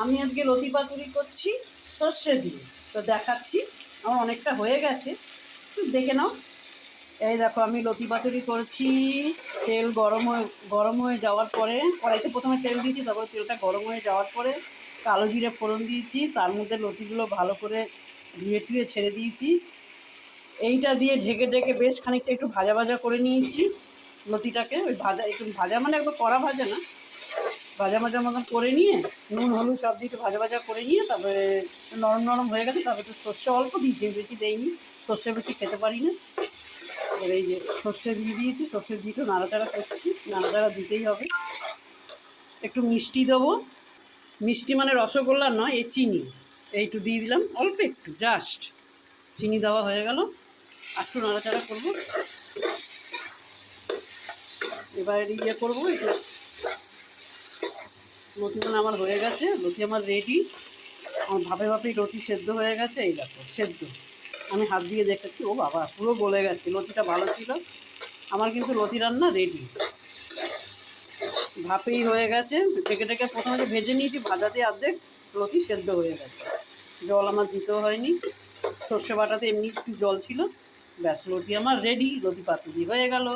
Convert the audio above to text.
আমি আজকে লতি পাতুরি করছি সর্ষে দিয়ে, তো দেখাচ্ছি। আমার অনেকটা হয়ে গেছে, দেখে নাও। এই দেখো, আমি লতি পাতুরি করছি। তেল গরম হয়ে যাওয়ার পরে কড়াইতে প্রথমে তেল দিয়েছি, তারপর তেলটা গরম হয়ে যাওয়ার পরে কালো জিরে ফোড়ন দিয়েছি। তার মধ্যে লতিগুলো ভালো করে ধুয়ে টুয়ে ছেড়ে দিয়েছি। এইটা দিয়ে ঢেকে ঢেকে বেশ খানিকটা একটু ভাজা ভাজা করে নিয়েছি লতিটাকে। ওই ভাজা একটু ভাজা মানে একটু কড়া ভাজা না, ভাজা ভাজা মতন করে নিয়ে নুন হলুদ সব দিয়ে একটু ভাজা ভাজা করে নিয়ে তারপরে নরম নরম হয়ে গেছে। তারপরে একটু সর্ষে অল্প দিয়েছি, বেশি দেয়নি, সর্ষে বেশি খেতে পারি না। এবার এই যে সর্ষে দিয়ে দিয়েছি, সর্ষে দিয়ে একটু নাড়াচাড়া করছি, নাড়াচাড়া দিতেই হবে। একটু মিষ্টি দেবো, মিষ্টি মানে রসগোল্লা নয়, এই চিনি এইটু দিয়ে দিলাম, অল্প একটু জাস্ট চিনি দেওয়া হয়ে গেল। আর একটু নাড়াচাড়া করবো। এবার ইয়ে করবো, এটা লতিগুলো আমার হয়ে গেছে, লতি আমার রেডি। আমার ভাপে ভাপেই লতি সেদ্ধ হয়ে গেছে। এই দেখো সেদ্ধ, আমি হাত দিয়ে দেখাচ্ছি। ও বাবা, পুরো গলে গেছে, লতিটা ভালো ছিল। আমার কিন্তু লতি রান্না রেডি, ভাপেই হয়ে গেছে। ঢেকে ঢেকে প্রথমে যে ভেজে নিয়েছি, ভাজাতে অর্ধেক লতি সেদ্ধ হয়ে গেছে, জল আমার দিতেও হয়নি। সর্ষে বাটাতে এমনি একটু জল ছিল। ব্যাস, লতি আমার রেডি, লতি পাতুরি হয়ে গেল।